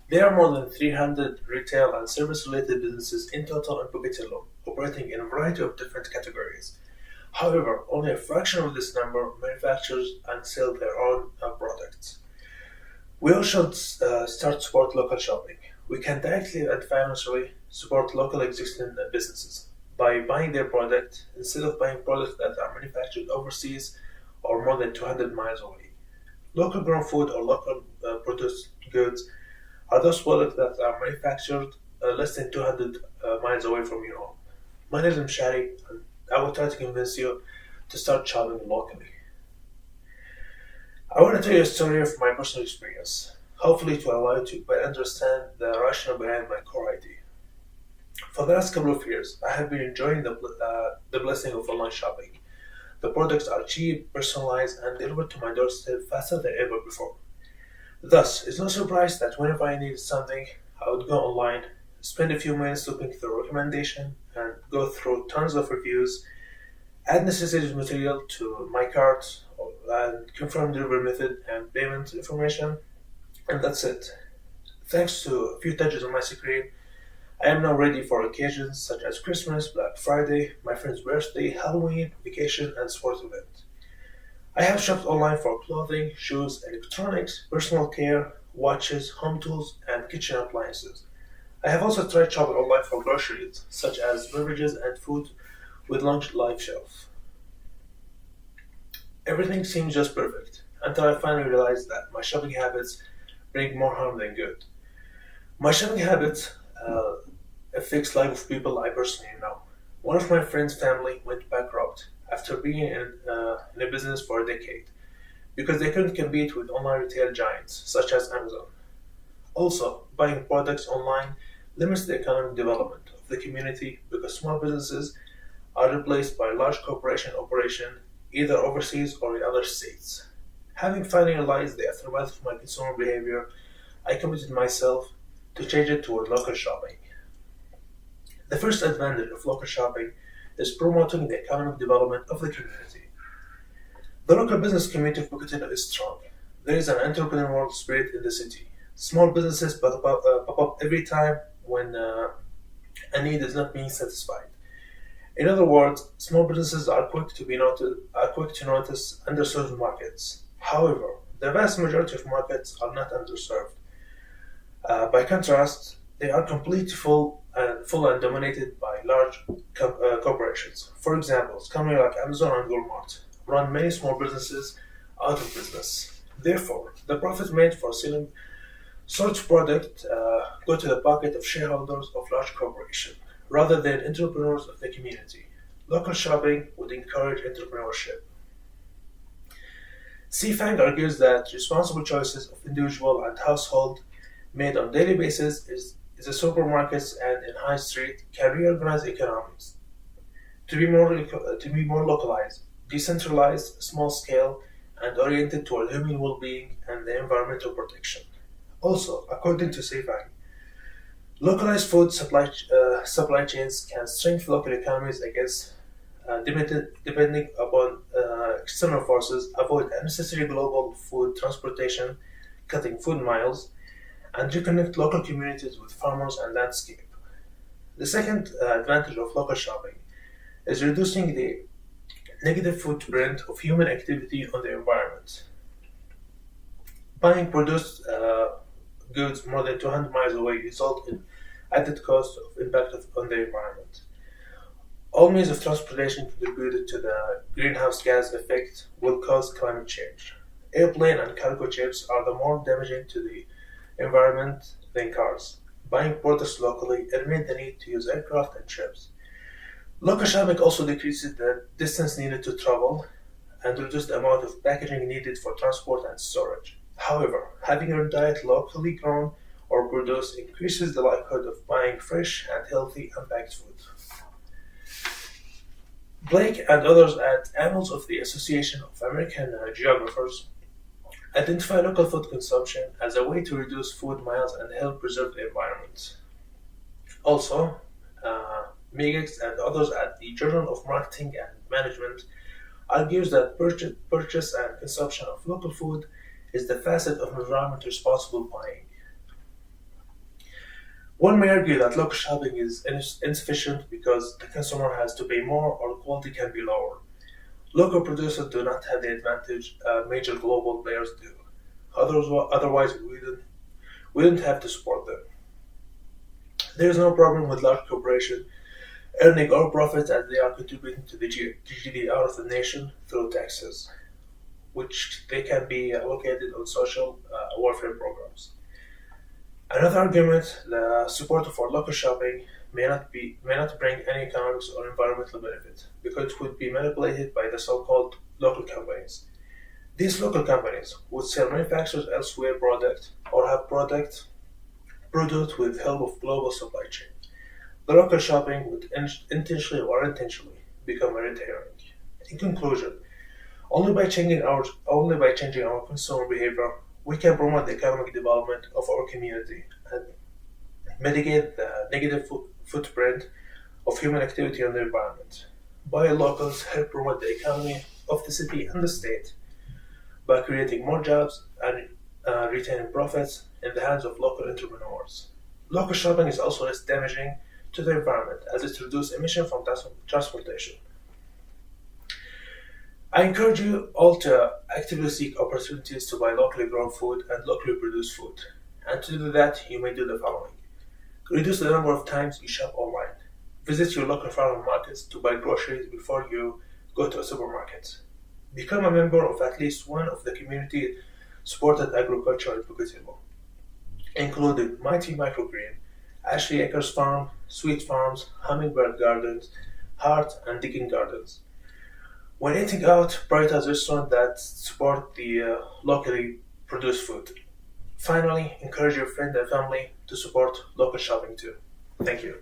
There are more than 300 retail and service-related businesses in total in Pocatello, operating in a variety of different categories. However, only a fraction of this number manufactures and sell their own products. We all should start support local shopping. We can directly and financially support local existing businesses by buying their product instead of buying products that are manufactured overseas or more than 200 miles away. Local grown food or local produced goods are those products that are manufactured less than 200 miles away from your home. My name is Mshari, and I will try to convince you to start shopping locally. I want to tell you a story of my personal experience, hopefully to allow you to better understand the rationale behind my core idea. For the last couple of years, I have been enjoying the blessing of online shopping. The products are cheap, personalized, and delivered to my doorstep faster than ever before. Thus, it's no surprise that whenever I needed something, I would go online, spend a few minutes looking through recommendation, and go through tons of reviews, add necessary material to my cart, and confirm delivery method and payment information, and that's it. Thanks to a few touches on my screen, I am now ready for occasions such as Christmas, Black Friday, my friend's birthday, Halloween, vacation, and sports event. I have shopped online for clothing, shoes, electronics, personal care, watches, home tools, and kitchen appliances. I have also tried shopping online for groceries, such as beverages and food with long life shelf. Everything seemed just perfect until I finally realized that my shopping habits bring more harm than good. My shopping habits affects life of people I personally know. One of my friend's family went bankrupt after being in a business for a decade because they couldn't compete with online retail giants such as Amazon. Also, buying products online limits the economic development of the community because small businesses are replaced by large corporation operation either overseas or in other states. Having finally realized the aftermath of my consumer behavior, I committed myself to change it toward local shopping. The first advantage of local shopping is promoting the economic development of the community. The local business community of Pocatello is strong. There is an entrepreneurial spirit in the city. Small businesses pop up every time when a need is not being satisfied. In other words, small businesses are quick to notice underserved markets. However, the vast majority of markets are not underserved. By contrast, they are completely full and dominated by large corporations. For example, companies like Amazon and Walmart run many small businesses out of business. Therefore, the profits made for selling such product go to the pocket of shareholders of large corporations rather than entrepreneurs of the community. Local shopping would encourage entrepreneurship. CFANG argues that responsible choices of individual and household made on daily basis is the supermarkets and in high street can reorganize economies to be more localized, decentralized, small scale, and oriented toward human well-being and the environmental protection. Also, according to CFANG, localized supply chains can strengthen local economies against depending upon external forces, avoid unnecessary global food transportation, cutting food miles, and reconnect local communities with farmers and landscape. The second advantage of local shopping is reducing the negative footprint of human activity on the environment. Buying produced goods more than 200 miles away result in added cost of on the environment. All means of transportation contributed to the greenhouse gas effect will cause climate change. Airplane and cargo ships are the more damaging to the environment than cars. Buying products locally eliminates the need to use aircraft and ships. Local shopping also decreases the distance needed to travel and reduces the amount of packaging needed for transport and storage. However, having your diet locally grown or produced increases the likelihood of buying fresh and healthy unpacked food. Blake and others at Annals of the Association of American Geographers identify local food consumption as a way to reduce food miles and help preserve the environment. Also, Megax and others at the Journal of Marketing and Management argues that purchase and consumption of local food is the facet of environment responsible buying. One may argue that local shopping is insufficient because the consumer has to pay more or the quality can be lower. Local producers do not have the advantage major global players do. Otherwise, we wouldn't have to support them. There is no problem with large corporations earning all profits as they are contributing to the GDP of the nation through taxes, which they can be allocated on social welfare programs. Another argument: the support for local shopping may not bring any economics or environmental benefit because it would be manipulated by the so-called local companies. These local companies would sell manufacturers elsewhere product or have product produced with help of global supply chain. The local shopping would intentionally or unintentionally become a red herring. In conclusion, only by changing our consumer behavior we can promote the economic development of our community and mitigate the negative footprint of human activity on the environment. Buy locals help promote the economy of the city and the state by creating more jobs and retaining profits in the hands of local entrepreneurs. Local shopping is also less damaging to the environment as it reduces emission from transportation. I encourage you all to actively seek opportunities to buy locally grown food and locally produced food. And to do that, you may do the following: reduce the number of times you shop online. Visit your local farmer markets to buy groceries before you go to a supermarket. Become a member of at least one of the community supported agriculture advocacy law, including Mighty Microgreen, Ashley Acres Farm, Sweet Farms, Hummingbird Gardens, Heart, and Digging Gardens. When eating out, prioritize restaurants that support the locally produced food. Finally, encourage your friends and family to support local shopping too. Thank you.